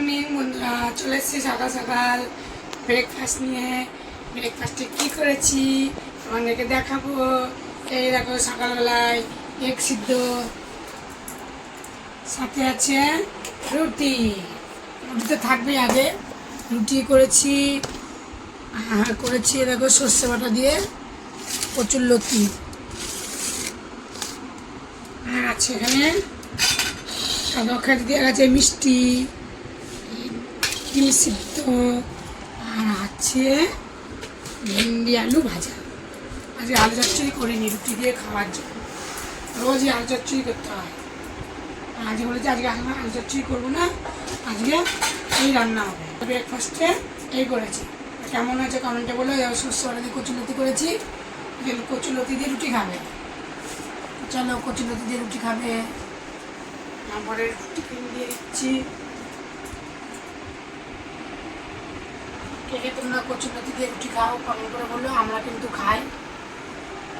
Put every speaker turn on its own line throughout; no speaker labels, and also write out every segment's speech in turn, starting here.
Morning বন্ধুরা, চলে এসেছি সকাল সকাল ব্রেকফাস্ট নিয়ে। ব্রেকফাস্টে কী করেছি আমাদেরকে দেখাবো। এই দেখো, সকালবেলায় এগ সিদ্ধ, সাথে আছে রুটি। রুটি তো থাকবেই, আগে রুটি করেছি। আর করেছি দেখো সর্ষে বাটা দিয়ে কচুরলতি। আর আছে এখানে তরকারি দিয়ে গেছে মিষ্টি, ডিম সিদ্ধ, আর আছে ভেন্ডি আলু ভাজা। আজকে আলু চচ্চড়ি করিনি রুটি দিয়ে খাওয়ার জন্য, রোজই আলু চচ্চড়ি করতে হয়। আজকে বলেছি আজকে আলু চচ্চড়ি করবো না, আজকে এই রান্না হবে। ব্রেকফাস্টে এই করেছি, কেমন আছে কমেন্টে বলে। সর্ষে বাটা দিয়ে কচুরলতি করেছি, কচুরলতি দিয়ে রুটি খাবে। চলো কচুরলতি দিয়ে রুটি খাবে। তারপরে টিফিন দিয়ে দিচ্ছি। কে কে তোমরা কচুরলতি দিয়ে রুটি খাও কমেন্ট করে বললো। আমরা কিন্তু খাই,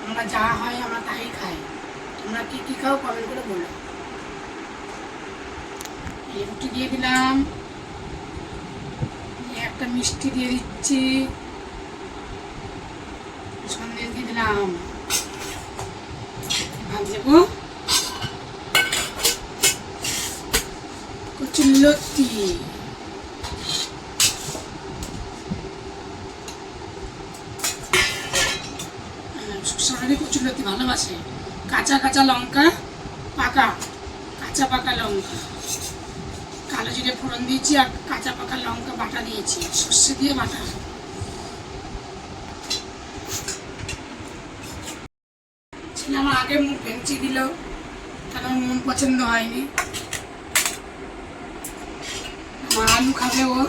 আমরা যা হয় আমরা তাই খাই। তোমরা কি কি খাও কমেন্ট করে বলো। এই রুটি দিয়ে দিলাম, একটা মিষ্টি দিয়ে দিচ্ছি, সন্দেশ দিয়ে দিলাম। ভাত দেবো কচুরলতি। সবাই কচুরলতি ভালোবাসে। কাঁচা কাঁচা লঙ্কা, কাঁচা পাকা লঙ্কা, কালো জিরে ফোড়ন দিয়েছি, আর কাঁচা পাকা লঙ্কা বাটা দিয়েছি, সর্ষে দিয়ে বাটা। ছেলে আমার আগে মুখ ভেঙচি দিল, কারণ মন পছন্দ হয়নি। আমার আলু খাবে ও,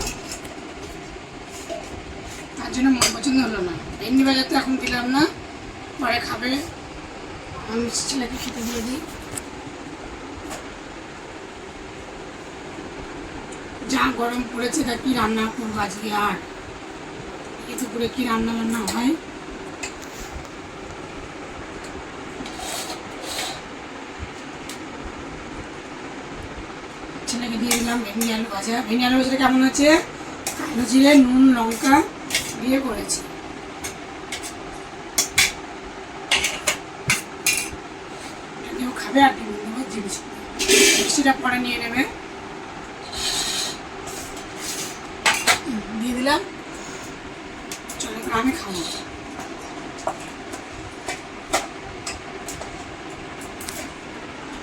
তার জন্য মন পছন্দ হলো না। ভেন্ডি ভাজা তো এখন দিলাম না, পরে খাবে। আমি ছেলেকে খেতে দিয়ে দিই। যা গরম পড়েছে, তা কি রান্না করবো আজকে। আর এতে করে কি রান্না বান্না হয়। ছেলেকে দিয়ে দিলাম ভেন্ডি আলু ভাজা। ভেন্ডি আলু ভাজাটা কেমন আছে, কালো জিরে নুন লঙ্কা দিয়ে করেছি। কেউ খাবে আর ডিম দেবো, মিষ্টিটা পরে নিয়ে নেবে। দিয়ে দিলাম, চলো আমি খাবো।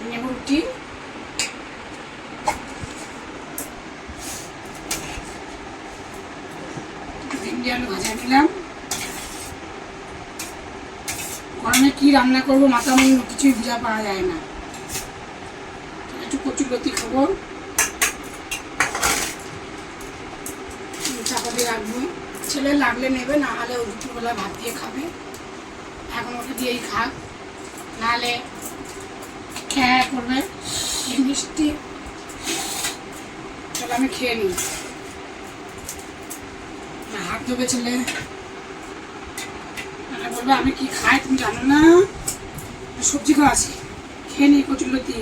নেব রুটি, ভেন্ডি আলু ভাজা নিলাম। গরমে কি রান্না করবো মাথা মুন্ড কিছুই বুঝা পাওয়া যায় না। একটু কচুরলতি খাবো, চাপা দিয়ে রাখবো। ছেলে লাগলে নেবে, না হলে ও দুপুরবেলা ভাত দিয়ে খাবে। এখন ওকে দিয়েই খাক, নাহলে খেয়া করবে। এই মিষ্টি, চলো আমি খেয়ে নিই। হাত ধোবে ছেলে, বলবে আমি কি খাই তুমি জানো না, সবজি খাওয়া আছে, খেয়ে নিই কচুরলতি।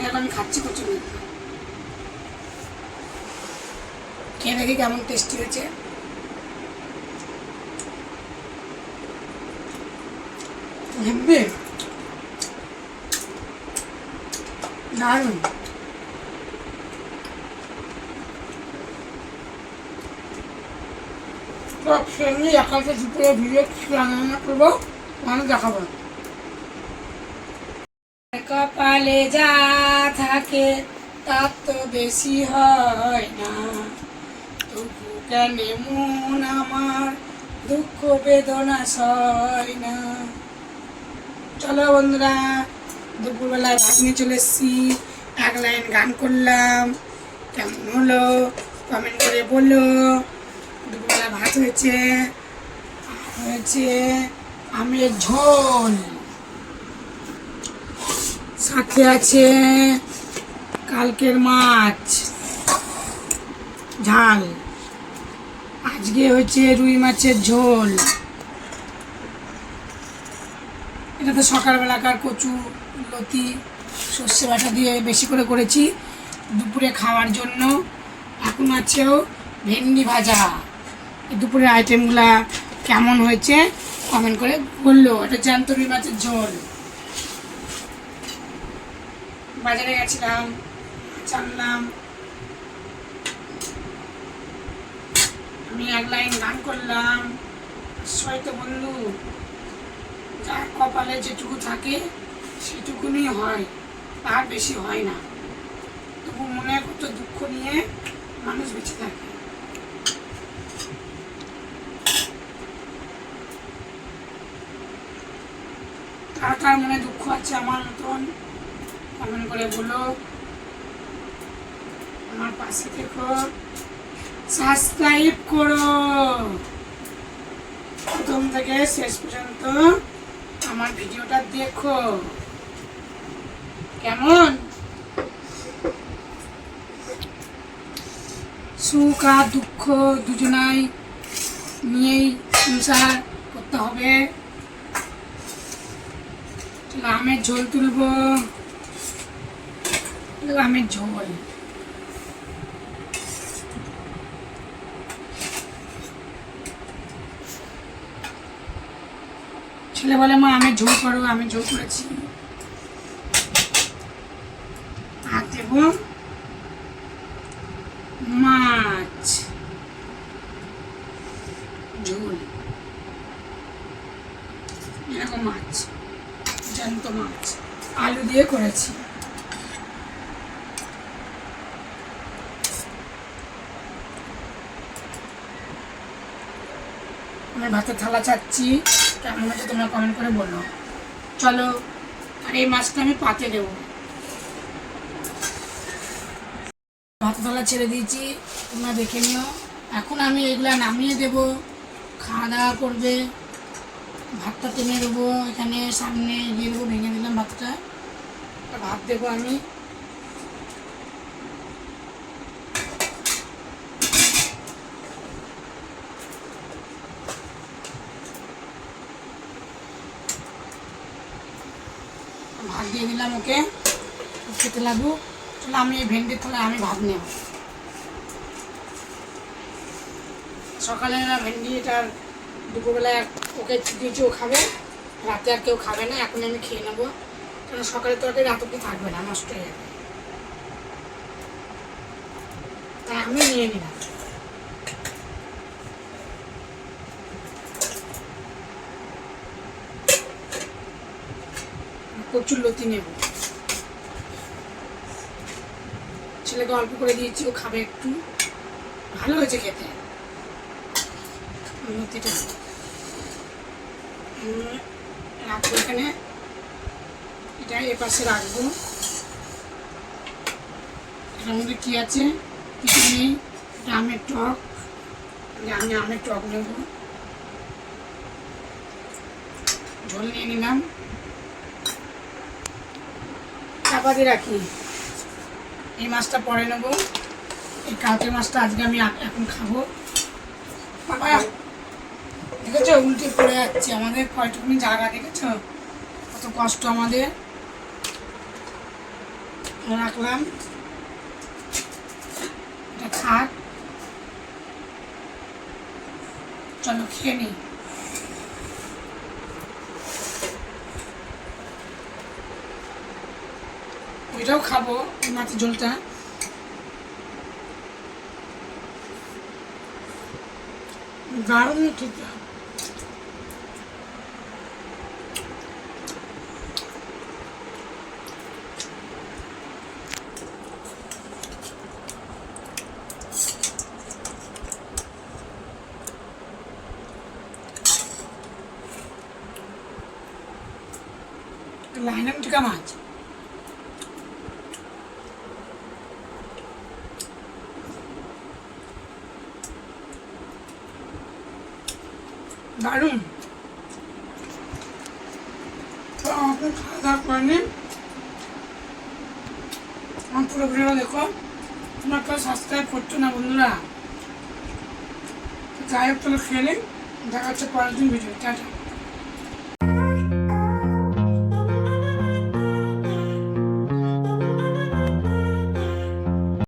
এখন আমি খাচ্ছি কচুরলতি, খেয়ে দেখি কেমন টেস্টি হয়েছে। হেব্বে দারুণ। সেমনি একাতে দুপুরে ভিডিও রান্না করবো, মানে দেখাবো। কপালে যা থাকে তার তো বেশি হয় না, তবু কেন মন আমার দুঃখ বেদনা সয় না। চলো বন্ধুরা, দুপুরবেলায় ভাত নিয়ে চলে এসেছি। এক লাইন গান করলাম, কেমন হলো কমেন্ট করে বলো। দুপুরবেলা ভাত হয়েছে, আমের ঝোল, সাথে আছে কালকের মাছ ঝাল, আজকে হচ্ছে রুই মাছের ঝোল। এটা তো সকালবেলাকার কচুরলতি সর্ষে বাটা দিয়ে বেশি করে করেছি। দুপুরে খাওয়ার জন্য। এখন আছেও ভেন্ডি ভাজা। এই দুপুরের আইটেমগুলা কেমন হয়েছে কমেন্ট করে বললো। এটা জ্যান্ত রুই মাছের ঝোল। বাজারে গেছিলাম, জানলাম, আমি এক লাইন গান করলাম। হয়তো বন্ধু, যার কপালে যেটুকু থাকে সেটুকুনি হয়, তার বেশি হয় না। তবু মনে কত দুঃখ নিয়ে মানুষ বেঁচে থাকে। কার কার মনে দুঃখ আছে আমার মতন কমেন্ট করে বলো। আমার পাশে থেকো, সাবস্ক্রাইব করো। প্রথম থেকে শেষ পর্যন্ত আমার ভিডিওটা দেখো। কেমন? সুখ আর দুঃখ দুজনাই নিয়েই সংসার করতে হবে। আমের ঝোল তুলবো, আমের ঝোল। ছেলে বলে মা আমের ঝোল করো, আমের ঝোল করেছি। আর দেব মাছ ঝোল, এরকম মাছ, জ্যান্ত মাছ আলু দিয়ে করেছি। আমি ভাতের থালা চাচ্ছি, কেমন হচ্ছে তোমরা কমেন্ট করে বলো। চলো, আর এই মাছটা আমি পাতে দেবো। ভাতের থালা ছেড়ে দিয়েছি, তোমরা দেখে নিও। এখন আমি এগুলা নামিয়ে দেবো, খাওয়া দাওয়া করবে। ভাতটা টেনে দেবো, এখানে সামনে দিয়ে দেবো, ভেঙে দিলাম ভাতটা। ভাত দেবো আমি। ভাত দিয়ে দিলাম ওকে, খেতে লাগুক। চলো আমি এই ভেন্ডির থালায় আমি ভাত নেব। সকালে ভেন্ডি এটার দুপুরবেলায় ওকে দিয়েছি, ও খাবে। রাতে আর কেউ খাবে না, এখন আমি খেয়ে নেবো। কারণ সকালে তরকারি রাত অব্দি থাকবে না, নষ্ট হয়ে যাবে। তাই আমি নিয়ে নিলাম। প্রচুর লতি নেব। ছেলেকে অল্প করে দিয়েছি, ও খাবে একটু। ভালো হয়েছে খেতে লতিটা। রাখবো এখানে, এটা এপাশে রাখবো। এটার মধ্যে কি আছে? কিছু নেই। এটা আমের টক, আমি আমের টক নেব। ঝোল নিয়ে নিলাম, চাপা দিয়ে রাখি। এই মাছটা পরে নেবো। এই কালকে মাছটা আজকে আমি এখন খাবো। বাবা দেখেছো, উল্টে পড়ে যাচ্ছে। আমাদের কয়টুকুনি জায়গা দেখেছো, কত কষ্ট আমাদের। রাখলাম, এটা থাক। চলো খেয়ে নিই। ওইটাও খাবো, এই মাছের ঝোলটা। দারুণ খেতে। লাইনাম টিকা মাছ, দারুণ। তো আমাকে খাওয়া দাওয়া করে নিন। আমার পুরো ভিডিও দেখো। তোমরা কেউ সাবস্ক্রাইব করছো না বন্ধুরা। যাই হোক, চলো খেয়ে নিন। দেখা হচ্ছে পরের দিন ভিডিও। টাটা।